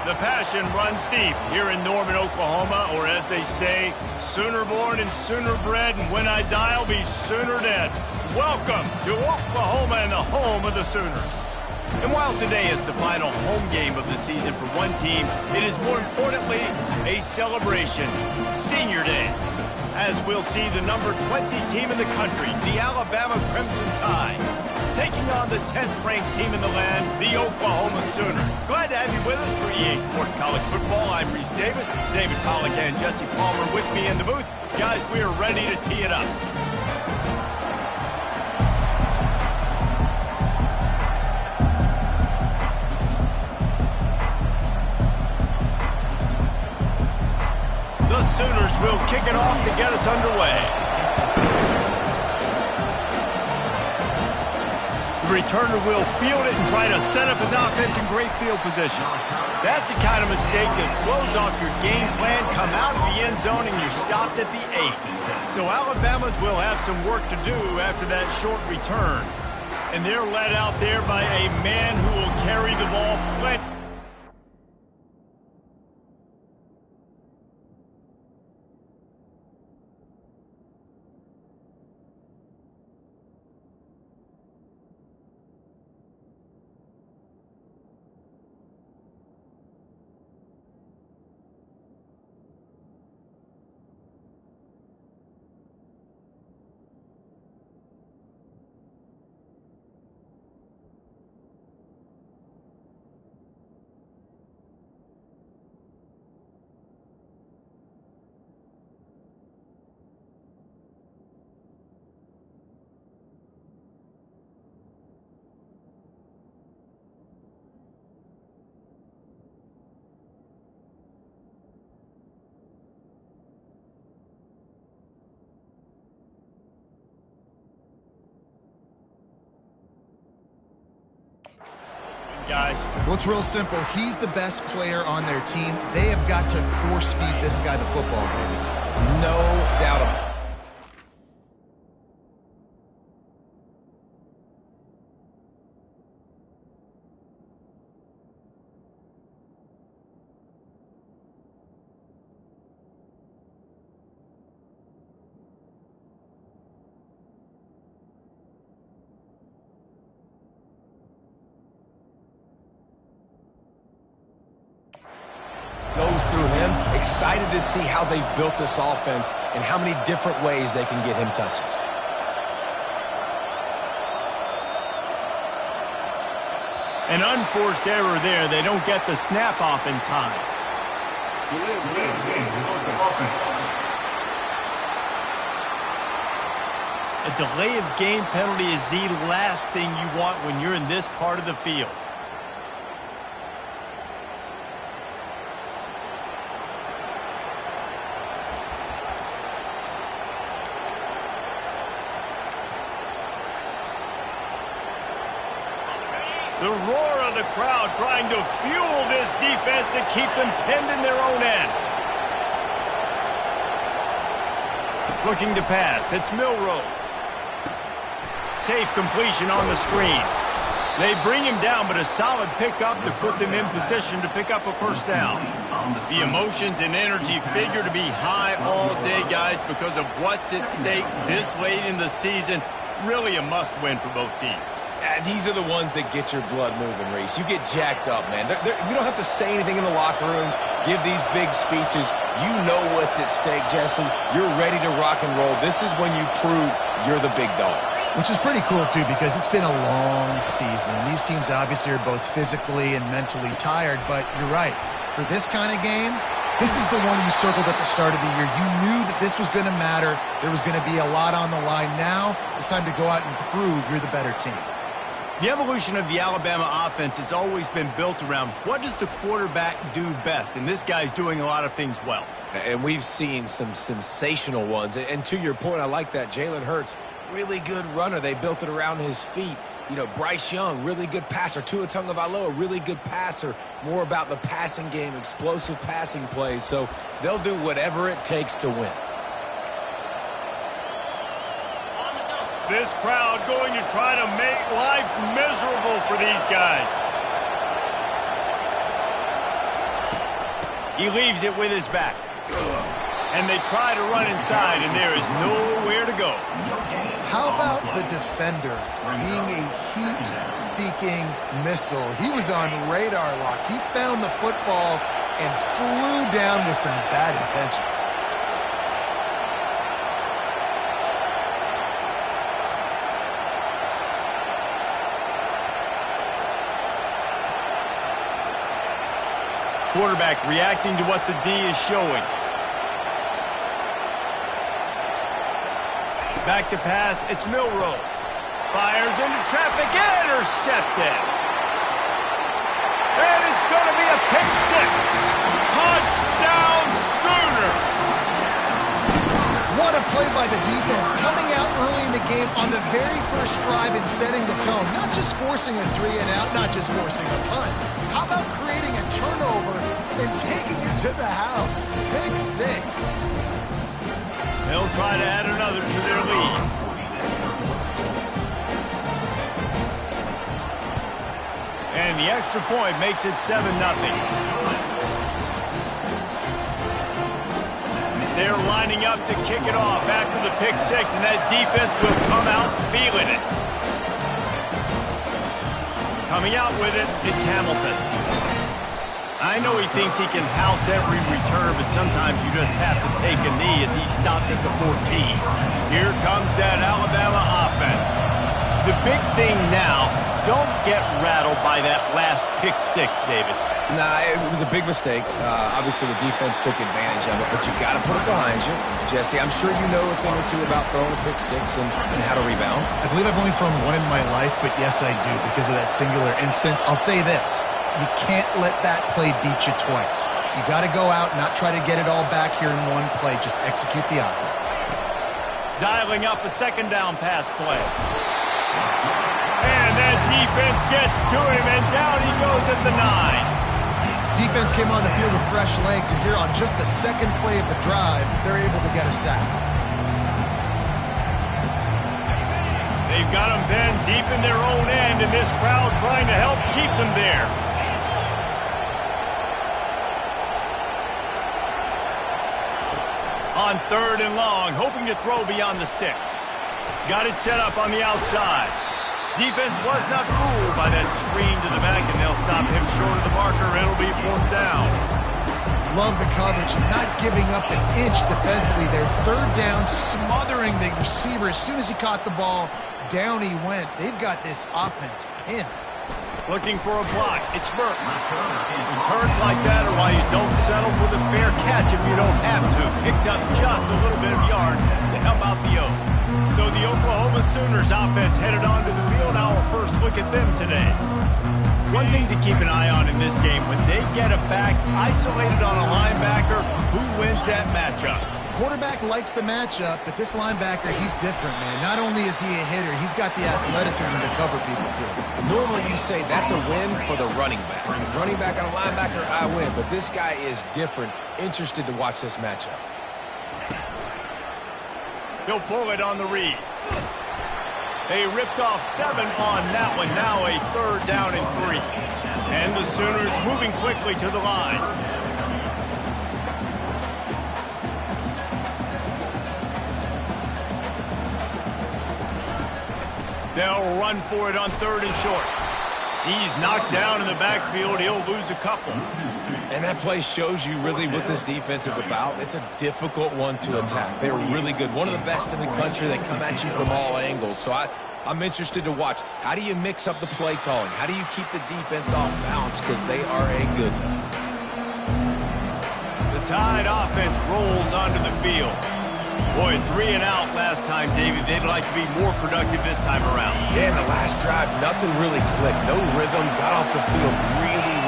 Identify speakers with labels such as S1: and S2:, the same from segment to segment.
S1: The passion runs deep here in Norman, Oklahoma, or as they say, sooner born and sooner bred, and when I die, I'll be sooner dead. Welcome to Oklahoma and the home of the Sooners. And while today is the final home game of the season for one team, it is more importantly a celebration, Senior Day, as we'll see the number 20 team in the country, the Alabama Crimson Tide, taking on the 10th-ranked team in the land, the Oklahoma Sooners. Glad to have you with us for EA Sports College Football. I'm Reese Davis, David Pollack and Jesse Palmer with me in the booth. Guys, we are ready to tee it up. The Sooners will kick it off to get us underway. The returner will field it and try to set up his offense in great field position. That's the kind of mistake that throws off your game plan, come out of the end zone, and you're stopped at the 8. So Alabama's will have some work to do after that short return. And they're led out there by a man who will carry the ball plenty. Guys.
S2: Well, it's real simple. He's the best player on their team. They have got to force feed this guy the football, baby.
S3: No doubt about it. Goes through him. Excited to see how they've built this offense and how many different ways they can get him touches.
S1: An unforced error there. They don't get the snap off in time. A delay of game penalty is the last thing you want when you're in this part of the field. The roar of the crowd trying to fuel this defense to keep them pinned in their own end. Looking to pass. It's Milroe. Safe completion on the screen. They bring him down, but a solid pickup to put them in position to pick up a first down. The emotions and energy figure to be high all day, guys, because of what's at stake this late in the season. Really a must-win for both teams.
S3: These are the ones that get your blood moving, Reese. You get jacked up, man. You don't have to say anything in the locker room, give these big speeches. You know what's at stake, Jesse. You're ready to rock and roll. This is when you prove you're the big dog.
S2: Which is pretty cool, too, because it's been a long season. These teams obviously are both physically and mentally tired, but you're right. For this kind of game, this is the one you circled at the start of the year. You knew that this was going to matter. There was going to be a lot on the line. Now it's time to go out and prove you're the better team.
S1: The evolution of the Alabama offense has always been built around what does the quarterback do best, and this guy's doing a lot of things well.
S3: And we've seen some sensational ones. And to your point, I like that. Jalen Hurts, really good runner. They built it around his feet. You know, Bryce Young, really good passer. Tua Tagovailoa, really good passer. More about the passing game, explosive passing plays. So they'll do whatever it takes to win.
S1: This crowd going to try to make life miserable for these guys. He leaves it with his back. And they try to run inside, and there is nowhere to go.
S2: How about the defender being a heat-seeking missile? He was on radar lock. He found the football and flew down with some bad intentions.
S1: Quarterback reacting to what the D is showing. Back to pass, it's Milroe. Fires into traffic, intercepted. And it's going to be a pick six. Touchdown Sooners.
S2: What a play by the defense, coming out early in the game on the very first drive and setting the tone. Not just forcing a 3-and-out, not just forcing a punt. How about creating a turnover and taking it to the house? Pick six.
S1: They'll try to add another to their lead. And the extra point makes it 7-0. They're lining up to kick it off after the pick six, and that defense will come out feeling it. Coming out with it, it's Hamilton. I know he thinks he can house every return, but sometimes you just have to take a knee as he stopped at the 14. Here comes that Alabama offense. The big thing now, don't get rattled by that last pick six, David.
S3: Nah, it was a big mistake. Obviously, the defense took advantage of it, but you got to put it behind you. Jesse, I'm sure you know a thing or two about throwing a pick six and how to rebound.
S2: I believe I've only thrown one in my life, but yes, I do because of that singular instance. I'll say this. You can't let that play beat you twice. You got to go out and not try to get it all back here in one play. Just execute the offense.
S1: Dialing up a second down pass play. And that defense gets to him, and down he goes at the 9.
S2: Defense came on the field with fresh legs, and here on just the second play of the drive, they're able to get a sack.
S1: They've got them then deep in their own end, and this crowd trying to help keep them there. On 3rd and long, hoping to throw beyond the sticks. Got it set up on the outside. Defense was not fooled by that screen to the back, and they'll stop him short of the marker. It'll be 4th down.
S2: Love the coverage, not giving up an inch defensively. Their 3rd down, smothering the receiver. As soon as he caught the ball, down he went. They've got this offense pinned.
S1: Looking for a block. It's Burks. Returns like that are why you don't settle for the fair catch if you don't have to. Picks up just a little bit of yards to help out the Oak. So the Oklahoma Sooners offense headed onto the field. Our first look at them today. One thing to keep an eye on in this game, when they get a back isolated on a linebacker, who wins that matchup?
S2: Quarterback likes the matchup, but this linebacker, he's different, man. Not only is he a hitter, he's got the athleticism to cover people, too.
S3: Normally you say that's a win for the running back. Running back on a linebacker, I win. But this guy is different. Interested to watch this matchup.
S1: He'll pull it on the read. They ripped off 7 on that one. Now a 3rd down and 3. And the Sooners moving quickly to the line. They'll run for it on 3rd and short. He's knocked down in the backfield. He'll lose a couple.
S3: And that play shows you really what this defense is about. It's a difficult one to attack. They're really good. One of the best in the country. They come at you from all angles. So I'm interested to watch. How do you mix up the play calling? How do you keep the defense off balance? Because they are a good one.
S1: The Tide offense rolls onto the field. Boy, 3 and out last time, David. They'd like to be more productive this time around.
S3: Yeah, in the last drive, nothing really clicked. No rhythm. Got off the field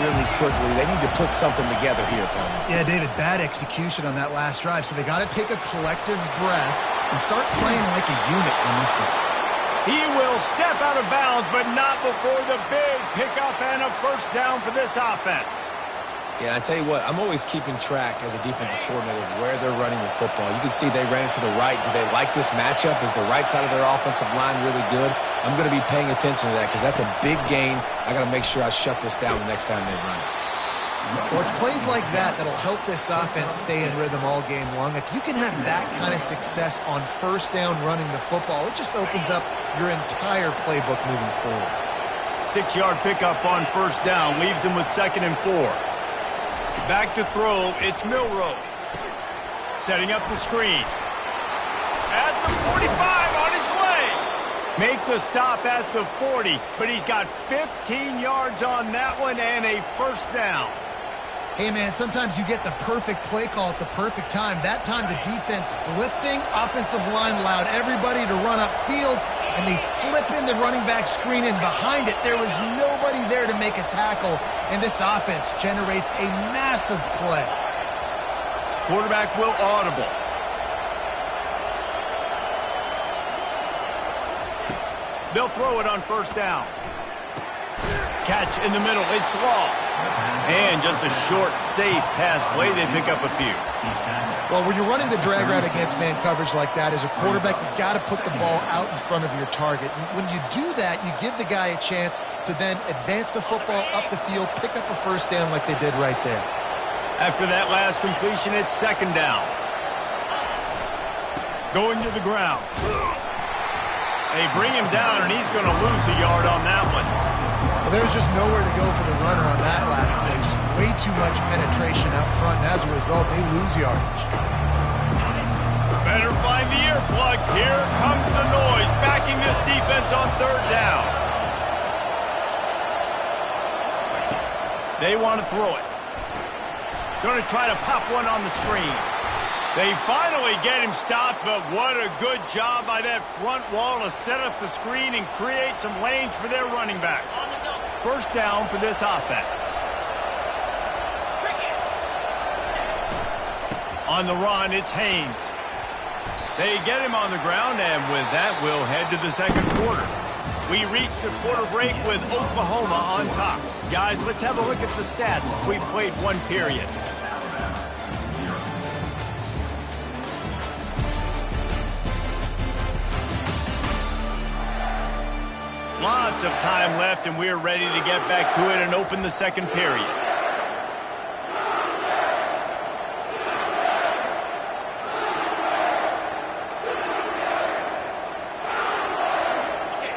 S3: really quickly. They need to put something together here, Tony.
S2: Yeah, David, bad execution on that last drive. So they got to take a collective breath and start playing like a unit on this one.
S1: He will step out of bounds, but not before the big pickup and a 1st down for this offense.
S3: Yeah, I tell you what, I'm always keeping track as a defensive coordinator of where they're running the football. You can see they ran it to the right. Do they like this matchup? Is the right side of their offensive line really good? I'm going to be paying attention to that because that's a big gain. I got to make sure I shut this down the next time they run it.
S2: Well, it's plays like that that'll help this offense stay in rhythm all game long. If you can have that kind of success on first down running the football, it just opens up your entire playbook moving forward.
S1: 6-yard pickup on first down leaves him with 2nd and 4. Back to throw, it's Milroe. Setting up the screen. At the 45, on his way. Make the stop at the 40, but he's got 15 yards on that one and a first down.
S2: Hey, man, sometimes you get the perfect play call at the perfect time. That time the defense blitzing, offensive line allowed everybody to run upfield, and they slip in the running back screen, and behind it there was nobody there to make a tackle, and this offense generates a massive play.
S1: Quarterback will audible. They'll throw it on first down. Catch in the middle, it's Law. And just a short, safe pass play, they pick up a few.
S2: Well, when you're running the drag route against man coverage like that, as a quarterback, you've got to put the ball out in front of your target. And when you do that, you give the guy a chance to then advance the football up the field, pick up a first down like they did right there.
S1: After that last completion, it's 2nd down. Going to the ground. They bring him down, and he's going to lose a yard on that one.
S2: Well, there's just nowhere to go for the runner on that last play. Just way too much penetration out front, and as a result, they lose yardage.
S1: Better find the earplugs. Here comes the noise, backing this defense on 3rd down. They want to throw it. Going to try to pop one on the screen. They finally get him stopped, but what a good job by that front wall to set up the screen and create some lanes for their running back. First down for this offense. On the run, it's Haynes. They get him on the ground, and with that, we'll head to the 2nd quarter. We reach the quarter break with Oklahoma on top. Guys, let's have a look at the stats as we've played one period. Lots of time left, and we're ready to get back to it and open the 2nd period.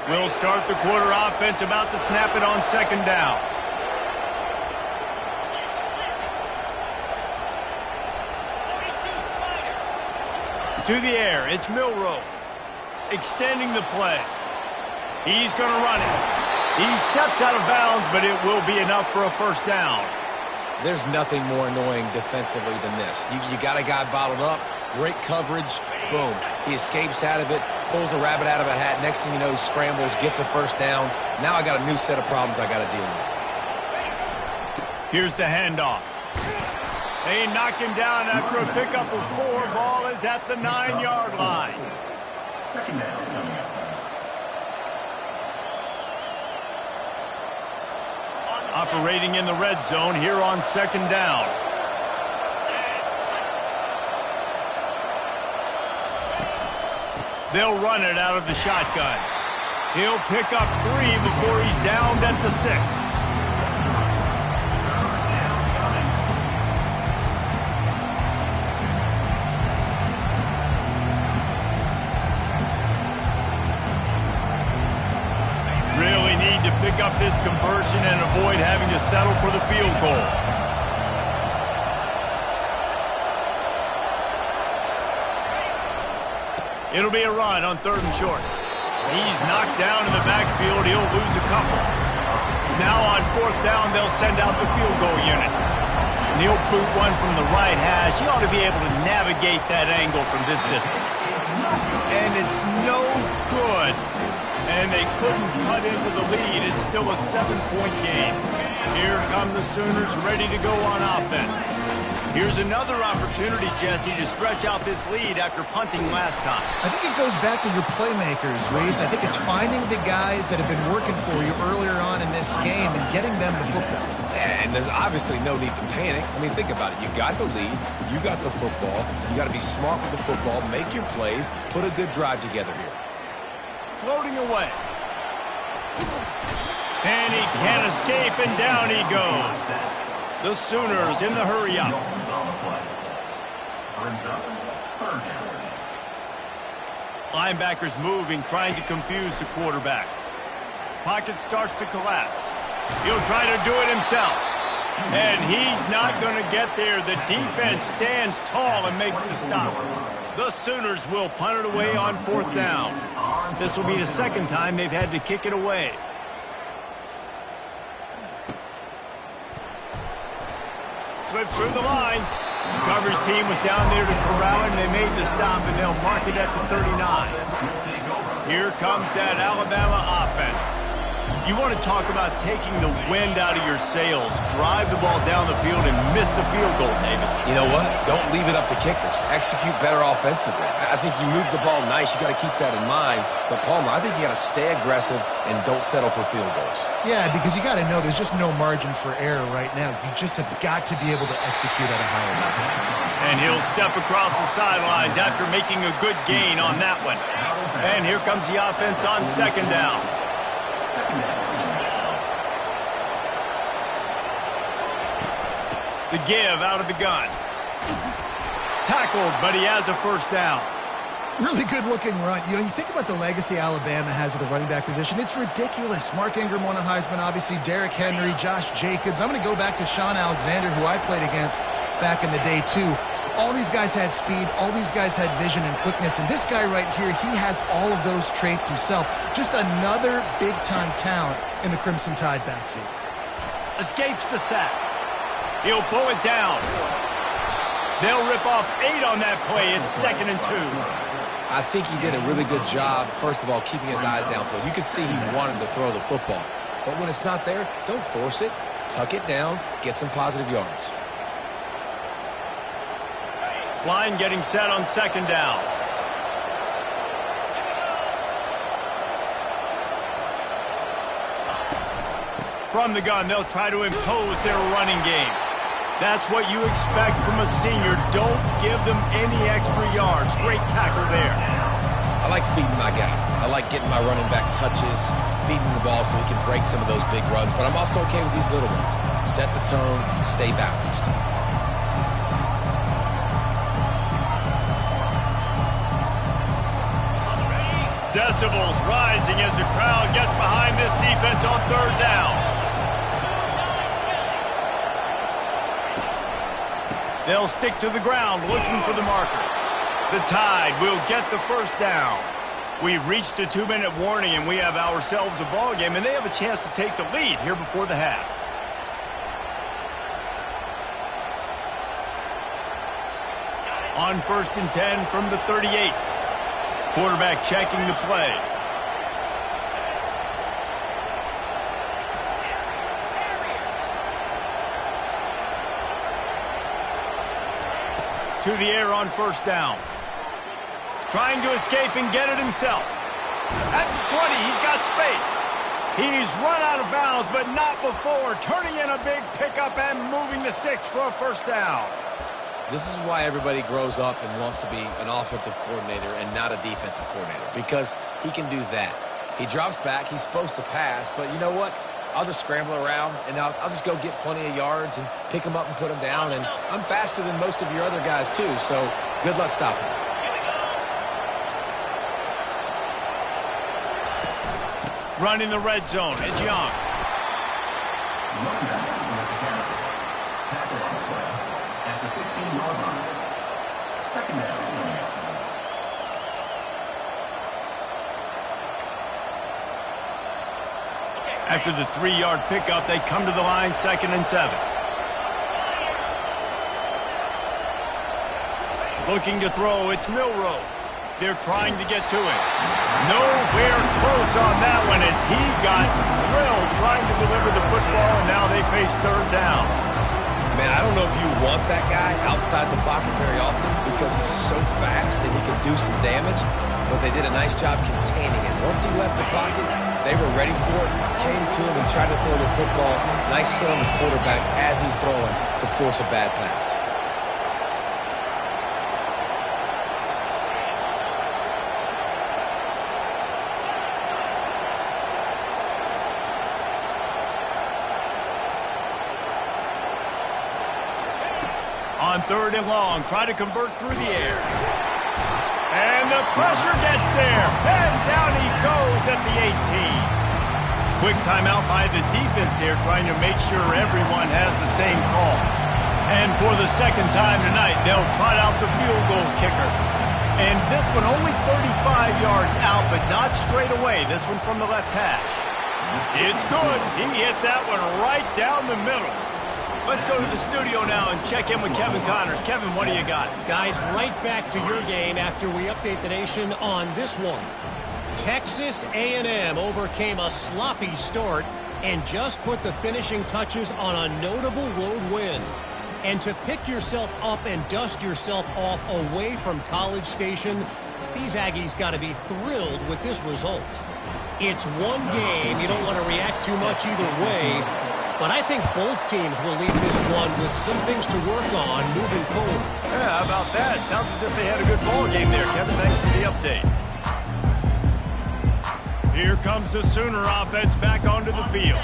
S1: We'll start the quarter offense, about to snap it on 2nd down. To the air, it's Milroe. Extending the play. He's going to run it. He steps out of bounds, but it will be enough for a first down.
S3: There's nothing more annoying defensively than this. You got a guy bottled up, great coverage, boom. He escapes out of it, pulls a rabbit out of a hat. Next thing you know, he scrambles, gets a first down. Now I got a new set of problems I got to deal with.
S1: Here's the handoff. They knock him down after a pickup of 4. Ball is at the 9-yard line.
S4: 2nd down coming up.
S1: Operating in the red zone here on 2nd down. They'll run it out of the shotgun. He'll pick up 3 before he's downed at the 6. Really need to pick up this conversion and avoid having to settle for the field goal. It'll be a run on 3rd and short. He's knocked down in the backfield. He'll lose a couple. Now on 4th down, they'll send out the field goal unit. And he'll boot one from the right hash. He ought to be able to navigate that angle from this distance. And it's no good. And they couldn't cut into the lead. It's still a 7-point game. Here come the Sooners ready to go on offense. Here's another opportunity, Jesse, to stretch out this lead after punting last time.
S2: I think it goes back to your playmakers, Reese. I think it's finding the guys that have been working for you earlier on in this game and getting them the football.
S3: And there's obviously no need to panic. I mean, think about it. You got the lead. You got the football. You got to be smart with the football. Make your plays. Put a good drive together here.
S1: Floating away. And he can't escape, and down he goes. The Sooners in the hurry up. Linebackers moving, trying to confuse the quarterback. Pocket starts to collapse. He'll try to do it himself. And he's not going to get there. The defense stands tall and makes the stop. The Sooners will punt it away on 4th down. This will be the second time they've had to kick it away. Slips through the line. Coverage team was down there to corral him. They made the stop, and they'll mark it at the 39. Here comes that Alabama offense. You want to talk about taking the wind out of your sails. Drive the ball down the field and miss the field goal, David.
S3: You know what? Don't leave it up to kickers. Execute better offensively. I think you move the ball nice. You got to keep that in mind. But, Palmer, I think you got to stay aggressive and don't settle for field goals.
S2: Yeah, because you got to know there's just no margin for error right now. You just have got to be able to execute at a higher level.
S1: And he'll step across the sidelines after making a good gain on that one. And here comes the offense on 2nd down. The give out of the gun. Tackled, but he has a 1st down.
S2: Really good-looking run. You know, you think about the legacy Alabama has at the running back position. It's ridiculous. Mark Ingram won a Heisman, obviously. Derrick Henry, Josh Jacobs. I'm going to go back to Sean Alexander, who I played against back in the day, too. All these guys had speed. All these guys had vision and quickness. And this guy right here, he has all of those traits himself. Just another big-time talent in the Crimson Tide backfield.
S1: Escapes the sack. He'll pull it down. They'll rip off 8 on that play. It's 2nd and 2.
S3: I think he did a really good job, first of all, keeping his eyes downfield. You could see he wanted to throw the football. But when it's not there, don't force it. Tuck it down. Get some positive yards.
S1: Line getting set on 2nd down. From the gun, they'll try to impose their running game. That's what you expect from a senior. Don't give them any extra yards. Great tackle there.
S3: I like feeding my guy. I like getting my running back touches, feeding the ball so he can break some of those big runs. But I'm also okay with these little ones. Set the tone, stay balanced.
S1: Decibels rising as the crowd gets behind this defense on 3rd down. They'll stick to the ground looking for the marker. The Tide will get the 1st down. We've reached the 2-minute warning, and we have ourselves a ball game, and they have a chance to take the lead here before the half. On 1st and 10 from the 38. Quarterback checking the play. To the air on 1st down. Trying to escape and get it himself. At the 20, he's got space. He's run out of bounds, but not before. Turning in a big pickup and moving the sticks for a 1st down.
S3: This is why everybody grows up and wants to be an offensive coordinator and not a defensive coordinator, because he can do that. He drops back. He's supposed to pass, but you know what? I'll just scramble around, and I'll just go get plenty of yards and pick them up and put them down. And I'm faster than most of your other guys, too, so good luck stopping me.
S1: Running the red zone. It's Young.
S4: Tackle on the play at the 15-yard line. 2nd down.
S1: After the 3-yard pickup, they come to the line, 2nd and 7. Looking to throw, it's Milroe. They're trying to get to him. Nowhere close on that one as he got drilled trying to deliver the football, and now they face 3rd down.
S3: Man, I don't know if you want that guy outside the pocket very often because he's so fast and he can do some damage, but they did a nice job containing him. Once he left the pocket, they were ready for it, came to him and tried to throw the football. Nice hit on the quarterback as he's throwing to force a bad pass.
S1: On 3rd and long, try to convert through the air. And the pressure gets there. And down he goes at the 18. Quick timeout by the defense here, trying to make sure everyone has the same call. And for the second time tonight, they'll trot out the field goal kicker. And this one only 35 yards out, but not straight away. This one from the left hash. It's good. He hit that one right down the middle. Let's go to the studio now and check in with Kevin Connors. Kevin, what do you got?
S5: Guys, right back to your game after we update the nation on this one. Texas A&M overcame a sloppy start and just put the finishing touches on a notable road win. And to pick yourself up and dust yourself off away from College Station, these Aggies got to be thrilled with this result. It's one game. You don't want to react too much either way, but I think both teams will leave this one with some things to work on moving forward.
S1: Yeah, how about that? Sounds as if they had a good ball game there, Kevin. Thanks for the update. Here comes the Sooner offense back onto the field.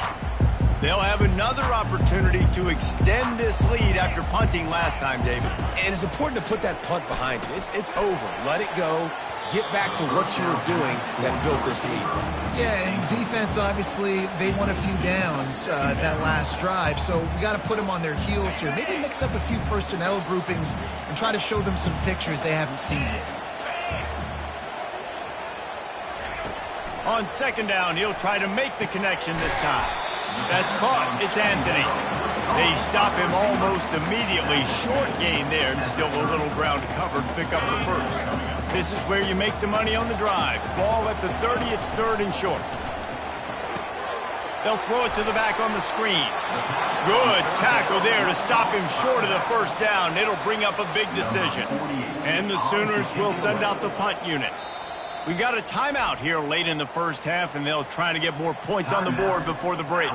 S1: They'll have another opportunity to extend this lead after punting last time, David.
S3: And it's important to put that punt behind you. It's over. Let it go. Get back to what you were doing that built this lead.
S2: Yeah, and defense, obviously, they won a few downs that last drive, so we got to put them on their heels here. Maybe mix up a few personnel groupings and try to show them some pictures they haven't seen yet.
S1: On 2nd down, he'll try to make the connection this time. That's caught. It's Anthony. They stop him almost immediately. Short gain there, and still a little ground to cover to pick up the first. This is where you make the money on the drive. Ball at the 30, it's 3rd and short. They'll throw it to the back on the screen. Good tackle there to stop him short of the 1st down. It'll bring up a big decision. And the Sooners will send out the punt unit. We got a timeout here late in the 1st half, and they'll try to get more points on the board before the break.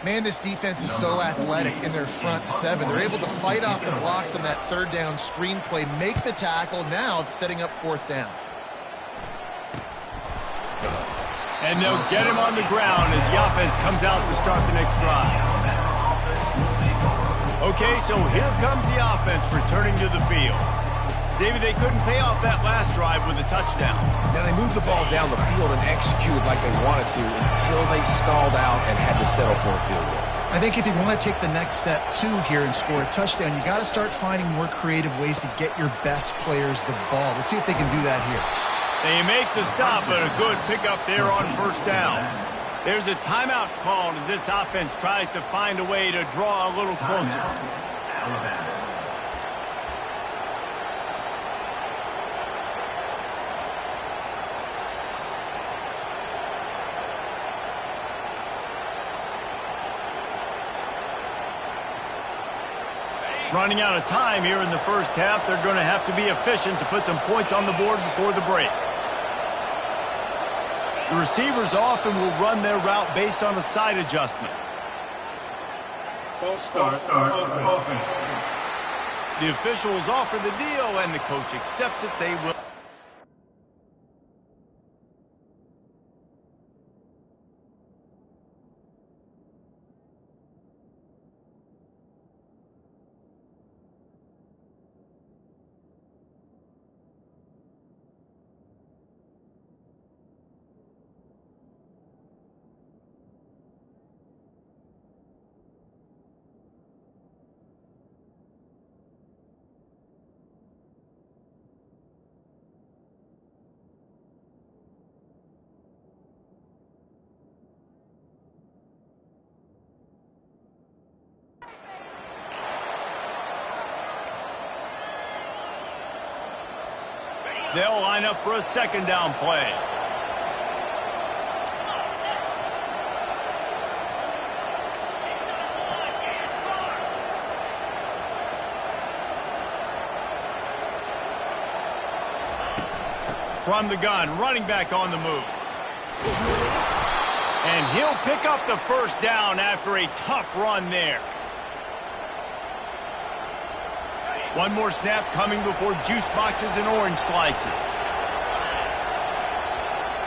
S2: Man, this defense is so athletic in their front 7. They're able to fight off the blocks on that 3rd down screen play, make the tackle. Now it's setting up 4th down.
S1: And they'll get him on the ground as the offense comes out to start the next drive. Okay, so here comes the offense returning to the field. David, they couldn't pay off that last drive with a touchdown.
S3: Now, they moved the ball down the field and executed like they wanted to until they stalled out and had to settle for a field goal.
S2: I think if you want to take the next step, too, here and score a touchdown, you got to start finding more creative ways to get your best players the ball. Let's see if they can do that here.
S1: They make the stop, but a good pickup there on 1st down. There's a timeout called as this offense tries to find a way to draw a little closer.
S4: Alabama.
S1: Running out of time here in the 1st half. They're going to have to be efficient to put some points on the board before the break. The receivers often will run their route based on a side adjustment.
S4: False start offense.
S1: The officials offer the deal, and the coach accepts it. They will. They'll line up for a 2nd down play. From the gun, running back on the move. And he'll pick up the 1st down after a tough run there. One more snap coming before juice boxes and orange slices.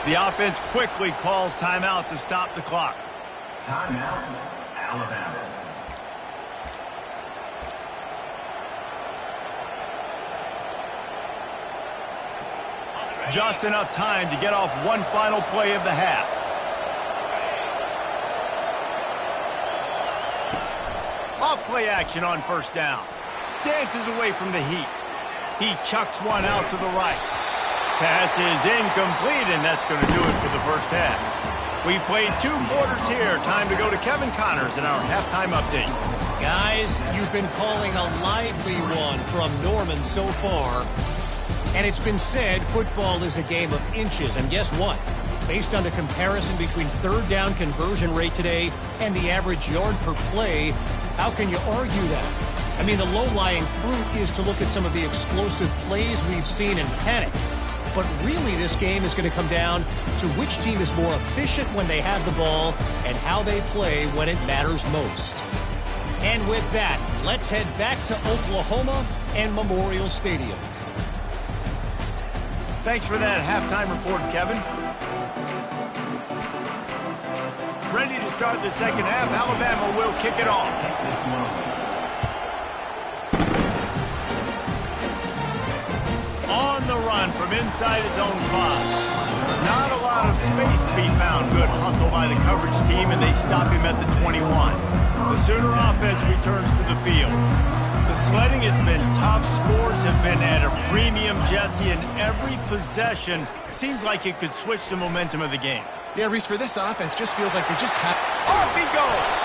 S1: The offense quickly calls timeout to stop the clock.
S4: Timeout, Alabama.
S1: Just enough time to get off one final play of the half. Off play action on first down. Dances away from the heat. He chucks one out to the right. Pass is incomplete, and that's going to do it for the first half. We've played 2 quarters here. Time to go to Kevin Connors in our halftime update.
S5: Guys, you've been calling a lively one from Norman so far. And it's been said football is a game of inches. And guess what? Based on the comparison between third down conversion rate today and the average yard per play, how can you argue that? I mean, the low-lying fruit is to look at some of the explosive plays we've seen in panic. But really, this game is going to come down to which team is more efficient when they have the ball and how they play when it matters most. And with that, let's head back to Oklahoma and Memorial Stadium.
S1: Thanks for that halftime report, Kevin. Ready to start the second half. Alabama will kick it off. On the run from inside his own 5. Not a lot of space to be found. Good hustle by the coverage team, and they stop him at the 21. The Sooner offense returns to the field. The sledding has been tough. Scores have been at a premium, Jesse, and every possession seems like it could switch the momentum of the game.
S2: Yeah, Reese, for this offense, just feels like they just have...
S1: Off he goes!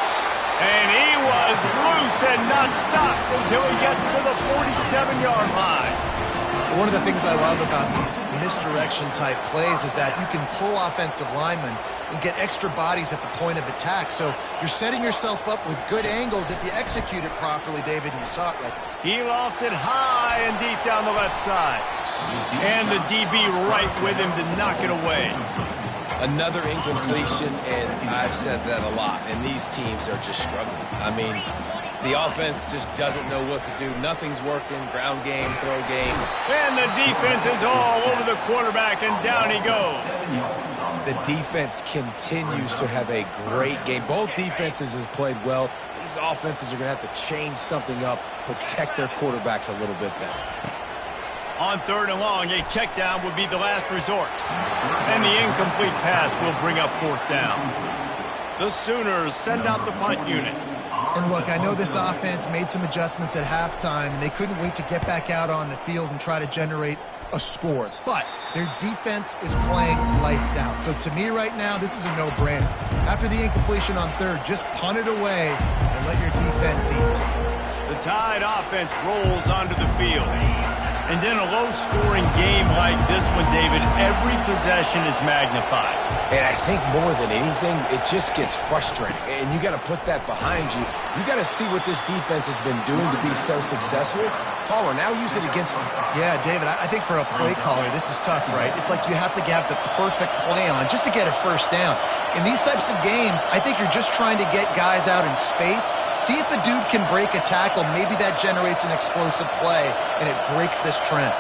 S1: And he was loose and not stopped until he gets to the 47-yard line.
S2: One of the things I love about these misdirection-type plays is that you can pull offensive linemen and get extra bodies at the point of attack. So you're setting yourself up with good angles if you execute it properly, David, and you saw it right.
S1: He lofted high and deep down the left side. And the DB right with him to knock it away.
S3: Another incompletion, and I've said that a lot, and these teams are just struggling. I mean, the offense just doesn't know what to do. Nothing's working. Ground game, throw game.
S1: And the defense is all over the quarterback, and down he goes.
S3: The defense continues to have a great game. Both defenses have played well. These offenses are going to have to change something up, protect their quarterbacks a little bit better.
S1: On third and long, a check down would be the last resort. And the incomplete pass will bring up fourth down. The Sooners send out the punt unit.
S2: And look, I know this offense made some adjustments at halftime, and they couldn't wait to get back out on the field and try to generate a score. But their defense is playing lights out. So to me right now, this is a no-brainer. After the incompletion on third, just punt it away and let your defense eat.
S1: The Tide offense rolls onto the field. And in a low-scoring game like this one, David, every possession is magnified.
S3: And I think more than anything, it just gets frustrating. And you got to put that behind you. You got to see what this defense has been doing to be so successful. Caller, now use it against them.
S2: Yeah, David, I think for a play caller, this is tough, right? It's like you have to have the perfect play on just to get a first down. In these types of games, I think you're just trying to get guys out in space, see if a dude can break a tackle. Maybe that generates an explosive play, and it breaks this trend.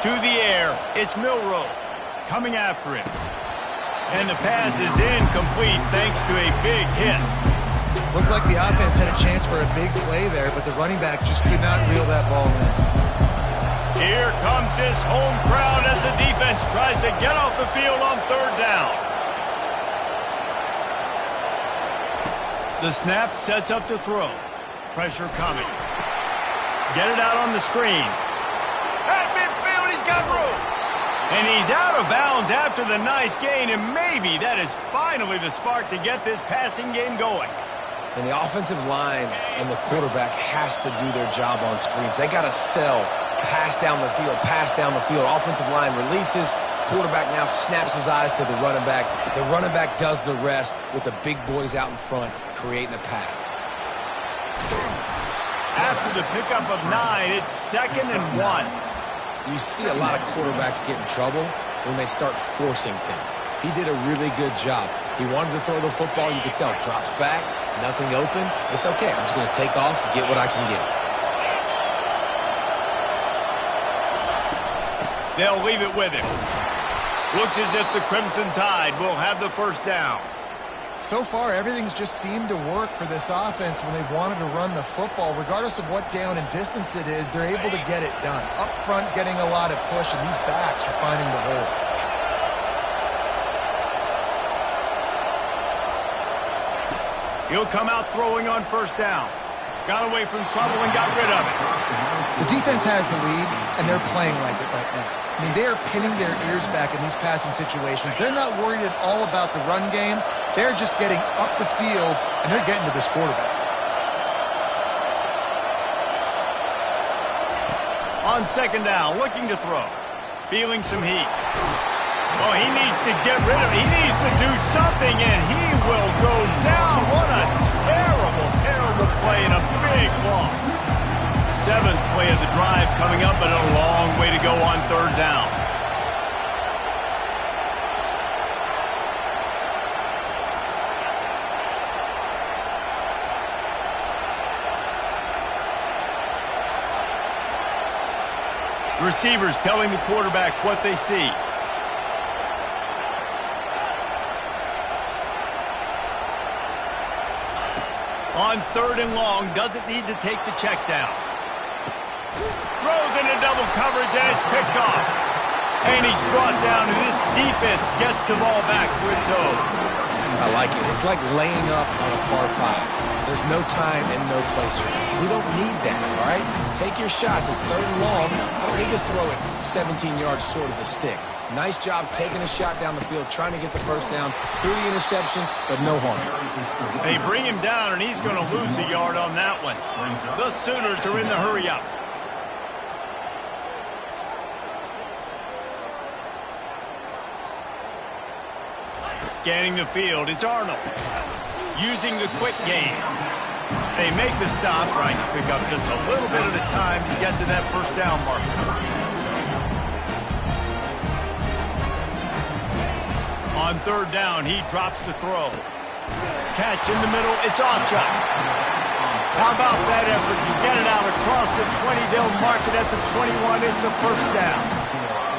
S1: To the air, it's Milroe coming after him. And the pass is incomplete thanks to a big hit.
S2: Looked like the offense had a chance for a big play there, but the running back just could not reel that ball in.
S1: Here comes this home crowd as the defense tries to get off the field on third down. The snap sets up to throw. Pressure coming. Get it out on the screen. At midfield, he's got room. And he's out of bounds after the nice gain, and maybe that is finally the spark to get this passing game going.
S3: And the offensive line and the quarterback has to do their job on screens. They got to sell. Pass down the field, pass down the field. Offensive line releases. Quarterback now snaps his eyes to the running back. The running back does the rest with the big boys out in front, creating a pass.
S1: After the pickup of 9, it's 2nd and 1.
S3: You see a lot of quarterbacks get in trouble when they start forcing things. He did a really good job. He wanted to throw the football. You could tell. Drops back, nothing open. It's okay. I'm just going to take off, get what I can get.
S1: They'll leave it with him. Looks as if the Crimson Tide will have the first down.
S2: So far, everything's just seemed to work for this offense when they've wanted to run the football. Regardless of what down and distance it is, they're able to get it done. Up front, getting a lot of push, and these backs are finding the holes.
S1: He'll come out throwing on first down. Got away from trouble and got rid of it.
S2: The defense has the lead, and they're playing like it right now. I mean, they are pinning their ears back in these passing situations. They're not worried at all about the run game. They're just getting up the field, and they're getting to this quarterback.
S1: On second down, looking to throw. Feeling some heat. Oh, he needs to get rid of it. He needs to do something, and he will go down. What a terrible, terrible play and a big loss. 7th play of the drive coming up, but a long way to go on third down. Receivers telling the quarterback what they see. On third and long, doesn't need to take the check down. Throws into double coverage and it's picked off. And he's brought down, and this defense gets the ball back to its own.
S3: I like it. It's like laying up on a par 5. There's no time and no place for that. We don't need that, all right? Take your shots. It's third and long. I don't need to throw it 17 yards short of the stick. Nice job taking a shot down the field, trying to get the first down through the interception, but no harm.
S1: They bring him down, and he's going to lose a yard on that one. The Sooners are in the hurry-up. Scanning the field, it's Arnold. Using the quick game. They make the stop, trying to pick up just a little bit at a time to get to that first down marker. On third down, he drops the throw. Catch in the middle, it's Achuk. How about that effort to get it out across the 20? They'll mark it at the 21. It's a first down.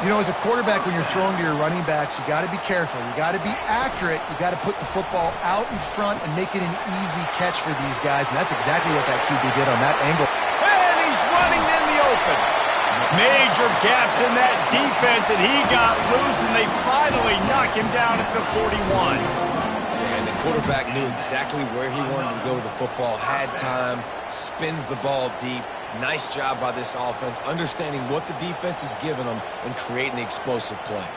S2: You know, as a quarterback, when you're throwing to your running backs, you got to be careful. You got to be accurate. You got to put the football out in front and make it an easy catch for these guys, and that's exactly what that QB did on that angle.
S1: And he's running in the open. Major gaps in that defense, and he got loose, and they finally knock him down at the 41.
S3: And the quarterback knew exactly where he wanted to go with the football, had time, spins the ball deep. Nice job by this offense, understanding what the defense is giving them and creating the explosive play.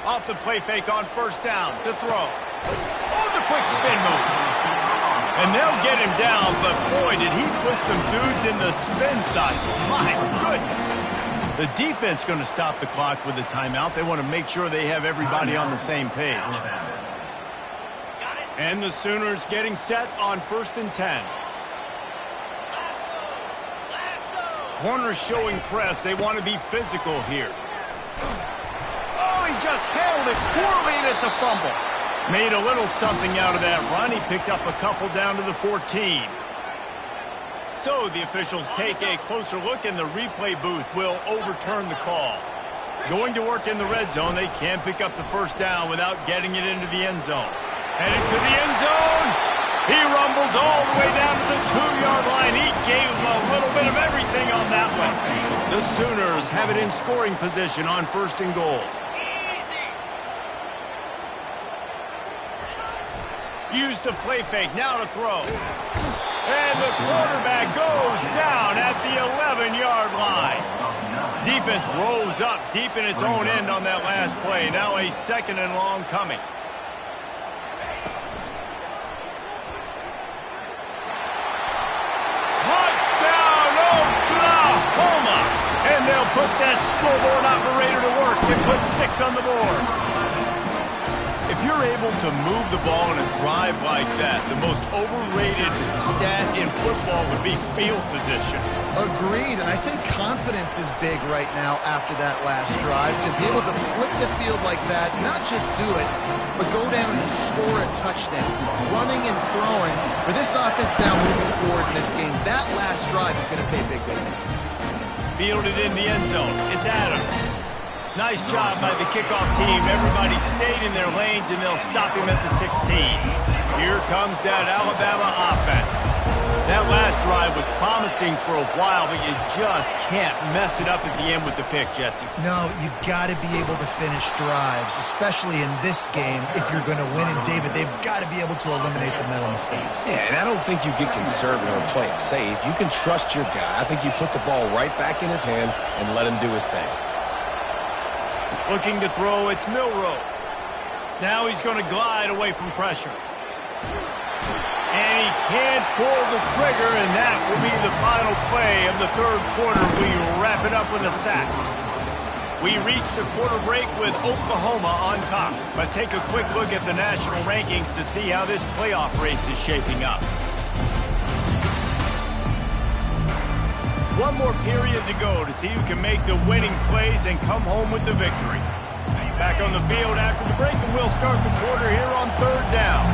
S1: Off the play fake on first down to throw. Oh, the quick spin move. And they'll get him down, but boy, did he put some dudes in the spin cycle. My goodness. The defense going to stop the clock with a timeout. They want to make sure they have everybody on the same page. And the Sooners getting set on 1st and 10. Corners showing press. They want to be physical here. Oh, he just handled it poorly, and it's a fumble. Made a little something out of that run. He picked up a couple down to the 14. So the officials take a closer look, and the replay booth will overturn the call. Going to work in the red zone. They can't pick up the first down without getting it into the end zone. Headed to the end zone. He rumbles all the way down to the 2-yard line. He gave them a little bit of everything on that one. The Sooners have it in scoring position on 1st and goal. Use the play fake, now to throw. And the quarterback goes down at the 11-yard line. Defense rose up deep in its own end on that last play. Now a 2nd and long coming. And they'll put that scoreboard operator to work and put 6 on the board. If you're able to move the ball in a drive like that, the most overrated stat in football would be field position.
S2: Agreed, and I think confidence is big right now after that last drive. To be able to flip the field like that, not just do it, but go down and score a touchdown. Running and throwing. For this offense now moving forward in this game, that last drive is going to pay big dividends.
S1: Fielded in the end zone. It's Adams. Nice job by the kickoff team. Everybody stayed in their lanes, and they'll stop him at the 16. Here comes that Alabama offense. That last drive was promising for a while, but you just can't mess it up at the end with the pick, Jesse.
S2: No, you've got to be able to finish drives, especially in this game if you're going to win. And, David, they've got to be able to eliminate the mental mistakes.
S3: Yeah, and I don't think you get conservative or play it safe. You can trust your guy. I think you put the ball right back in his hands and let him do his thing.
S1: Looking to throw, it's Milroe. Now he's going to glide away from pressure. And he can't pull the trigger, and that will be the final play of the third quarter. We wrap it up with a sack. We reach the quarter break with Oklahoma on top. Let's take a quick look at the national rankings to see how this playoff race is shaping up. One more period to go to see who can make the winning plays and come home with the victory. Back on the field after the break, and we'll start the quarter here on third down.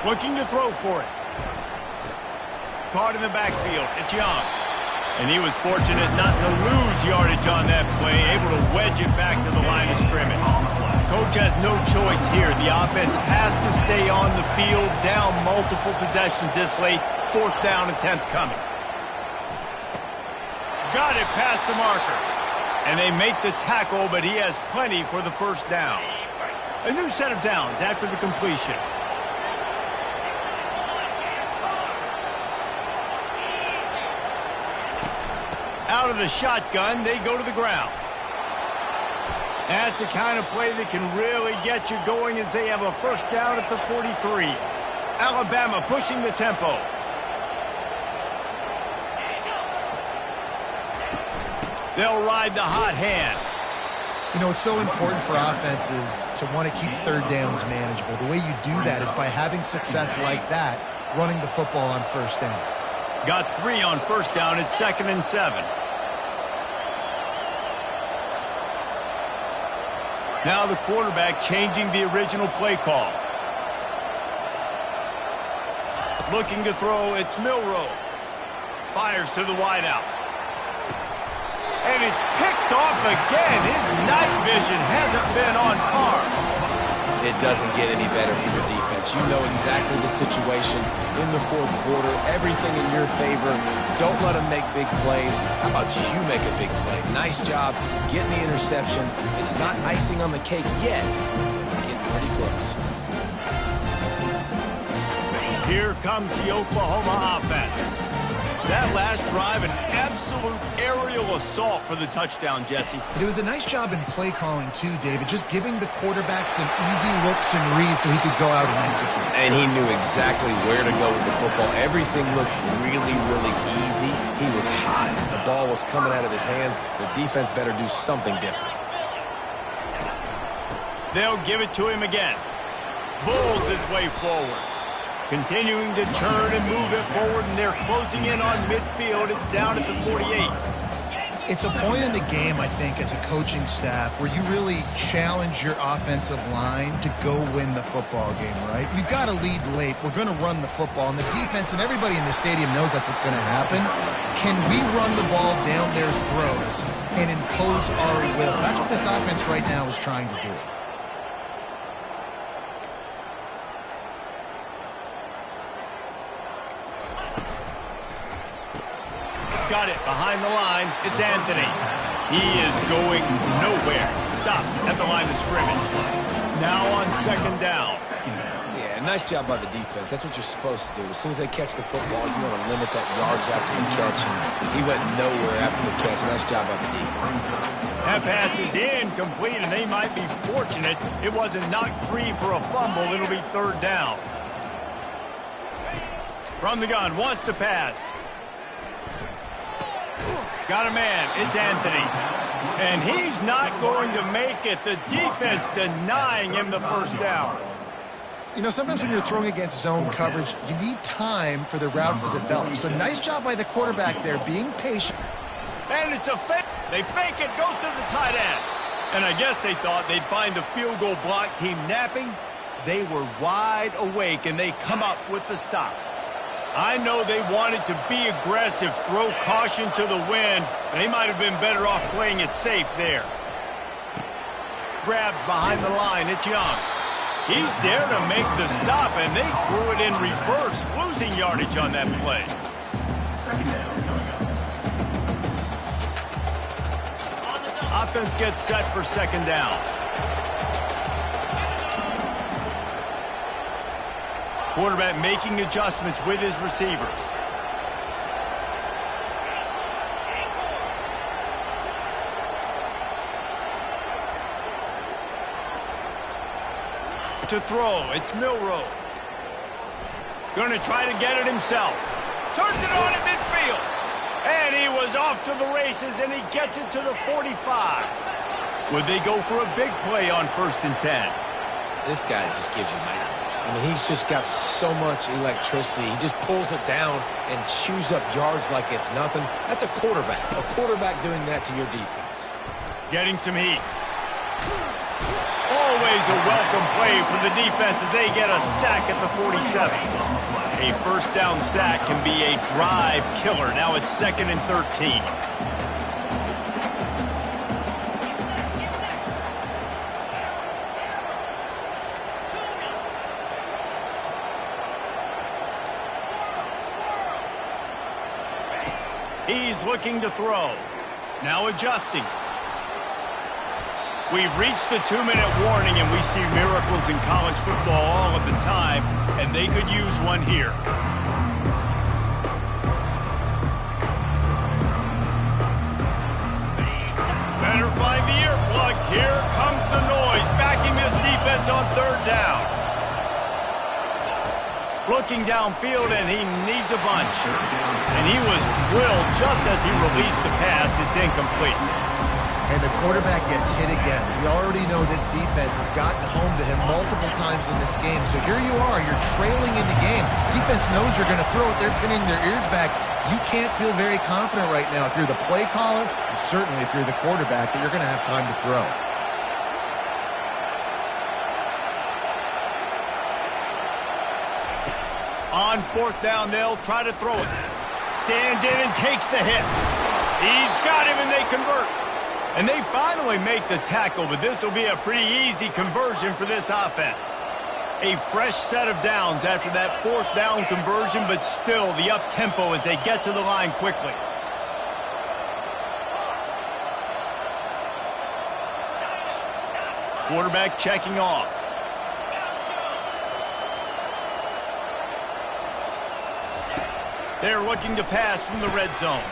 S1: Looking to throw for it. Caught in the backfield. It's Young. And he was fortunate not to lose yardage on that play, able to wedge it back to the line of scrimmage. Coach has no choice here. The offense has to stay on the field, down multiple possessions this late. Fourth down attempt coming. Got it past the marker. And they make the tackle, but he has plenty for the first down. A new set of downs after the completion. Out of the shotgun, they go to the ground. That's the kind of play that can really get you going as they have a first down at the 43. Alabama pushing the tempo. They'll ride the hot hand.
S2: You know, it's so important for offenses to want to keep third downs manageable. The way you do that is by having success like that, running the football on first down.
S1: Got 3 on first down at 2nd and 7. Now the quarterback changing the original play call. Looking to throw, it's Milroe. Fires to the wideout. And it's picked off again. His night vision hasn't been on par.
S3: It doesn't get any better for your defense. You know exactly the situation in the fourth quarter. Everything in your favor. Don't let them make big plays. How about you make a big play? Nice job getting the interception. It's not icing on the cake yet. It's getting pretty close.
S1: Here comes the Oklahoma offense. That last drive, an absolute aerial assault for the touchdown, Jesse.
S2: It was a nice job in play calling, too, David, just giving the quarterback some easy looks and reads so he could go out and execute.
S3: And he knew exactly where to go with the football. Everything looked really, really easy. He was hot. The ball was coming out of his hands. The defense better do something different.
S1: They'll give it to him again. Bulls his way forward. Continuing to turn and move it forward, and they're closing in on midfield. It's down at the 48.
S2: It's a point in the game, I think, as a coaching staff where you really challenge your offensive line to go win the football game, right? We've got to lead late. We're going to run the football, and the defense and everybody in the stadium knows that's what's going to happen. Can we run the ball down their throats and impose our will? That's what this offense right now is trying to do.
S1: Got it behind the line. It's Anthony. He is going nowhere. Stop at the line of scrimmage. Now on second down.
S3: Yeah, nice job by the defense. That's what you're supposed to do. As soon as they catch the football, you want to limit that yards after the catch. And he went nowhere after the catch. Nice job by the D.
S1: That pass is incomplete, and they might be fortunate it wasn't knocked free for a fumble. It'll be third down. From the gun, wants to pass. Got a man. It's Anthony. And he's not going to make it. The defense denying him the first down.
S2: You know, sometimes when you're throwing against zone coverage, you need time for the routes to develop. So nice job by the quarterback there, being patient.
S1: And it's a fake. They fake it, goes to the tight end. And I guess they thought they'd find the field goal block team napping. They were wide awake, and they come up with the stop. I know they wanted to be aggressive, throw caution to the wind. They might have been better off playing it safe there. Grabbed behind the line, it's Young. He's there to make the stop, and they threw it in reverse, losing yardage on that play.
S4: Second down coming up.
S1: Offense gets set for second down. Quarterback making adjustments with his receivers. To throw, it's Milroe. Gonna try to get it himself. Turns it on at midfield. And he was off to the races, and he gets it to the 45. Would they go for a big play on 1st and 10?
S3: This guy just gives you nightmares. I mean, he's just got so much electricity. He just pulls it down and chews up yards like it's nothing. That's a quarterback. A quarterback doing that to your defense.
S1: Getting some heat. Always a welcome play for the defense as they get a sack at the 47. A first down sack can be a drive killer. Now it's 2nd and 13. He's looking to throw. Now adjusting. We've reached the 2-minute warning, and we see miracles in college football all of the time, and they could use one here. Better find the earplugs. Here comes the noise, backing this defense on 3rd down. Looking downfield, and he needs a bunch. And he was drilled just as he released the pass. It's incomplete.
S2: And the quarterback gets hit again. We already know this defense has gotten home to him multiple times in this game. So here you are, you're trailing in the game. Defense knows you're going to throw it. They're pinning their ears back. You can't feel very confident right now if you're the play caller, and certainly if you're the quarterback, that you're going to have time to throw.
S1: On 4th down, they'll try to throw it. Stands in and takes the hit. He's got him, and they convert. And they finally make the tackle, but this will be a pretty easy conversion for this offense. A fresh set of downs after that 4th down conversion, but still the up-tempo as they get to the line quickly. Quarterback checking off. They're looking to pass from the red zone.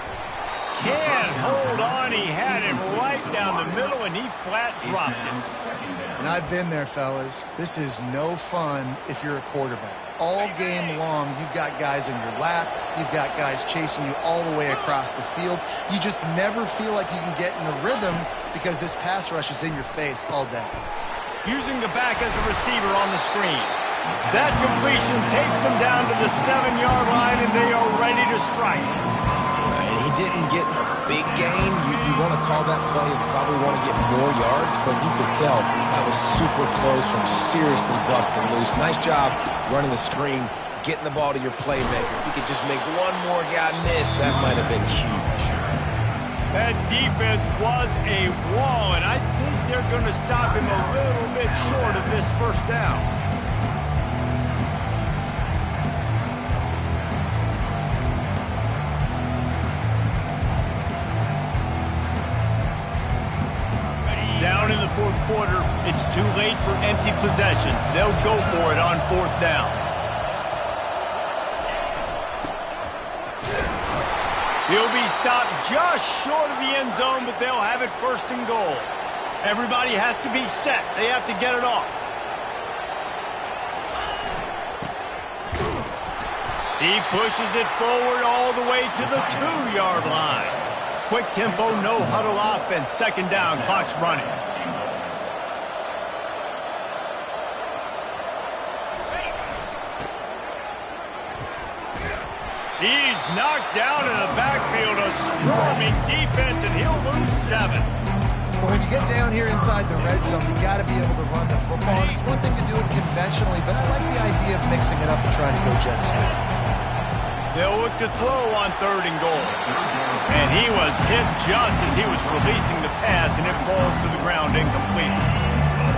S1: Can't hold on. He had him right down the middle, and he flat dropped it.
S2: And I've been there, fellas. This is no fun if you're a quarterback. All game long, you've got guys in your lap. You've got guys chasing you all the way across the field. You just never feel like you can get in a rhythm because this pass rush is in your face all day.
S1: Using the back as a receiver on the screen. That completion takes them down to the 7-yard line, and they are ready to strike.
S3: He didn't get a big gain. You want to call that play and probably want to get more yards, but you could tell that was super close from seriously busting loose. Nice job running the screen, getting the ball to your playmaker. If you could just make one more guy miss, that might have been huge.
S1: That defense was a wall, and I think they're going to stop him a little bit short of this 1st down. Down in the 4th quarter, it's too late for empty possessions. They'll go for it on 4th down. He'll be stopped just short of the end zone, but they'll have it 1st and goal. Everybody has to be set. They have to get it off. He pushes it forward all the way to the 2-yard line. Quick tempo, no huddle offense. 2nd down, clock's running. He's knocked down in the backfield, a swarming defense, and he'll lose 7.
S2: Well, when you get down here inside the red zone, you got to be able to run the football. And it's one thing to do it conventionally, but I like the idea of mixing it up and trying to go jet sweep.
S1: They'll look to throw on 3rd and goal. And he was hit just as he was releasing the pass, and it falls to the ground incomplete.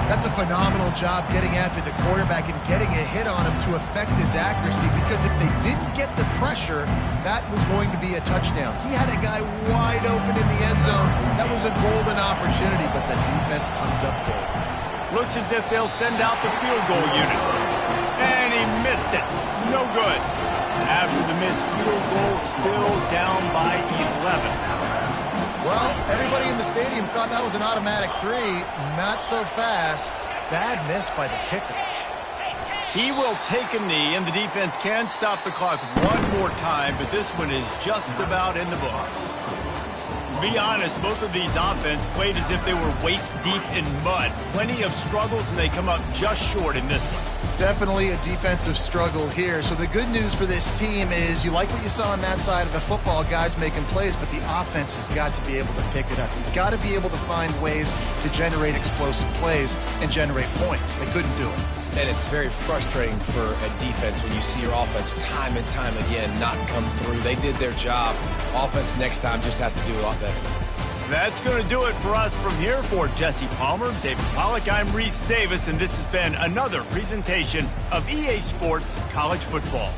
S2: That's a phenomenal job getting after the quarterback and getting a hit on him to affect his accuracy, because if they didn't get the pressure, that was going to be a touchdown. He had a guy wide open in the end zone. That was a golden opportunity, but the defense comes up big.
S1: Looks as if they'll send out the field goal unit. And he missed it. No good. After the missed field goal, still down by 11.
S2: Well, everybody in the stadium thought that was an automatic 3. Not so fast. Bad miss by the kicker.
S1: He will take a knee, and the defense can stop the clock one more time, but this one is just about in the books. To be honest, both of these offenses played as if they were waist-deep in mud. Plenty of struggles, and they come up just short in this one.
S2: Definitely a defensive struggle here. So the good news for this team is you like what you saw on that side of the football, guys making plays, but the offense has got to be able to pick it up. You've got to be able to find ways to generate explosive plays and generate points. They couldn't do it.
S3: And it's very frustrating for a defense when you see your offense time and time again not come through. They did their job. Offense next time just has to do a lot better.
S1: That's going to do it for us from here. For Jesse Palmer, David Pollack, I'm Reese Davis, and this has been another presentation of EA Sports College Football.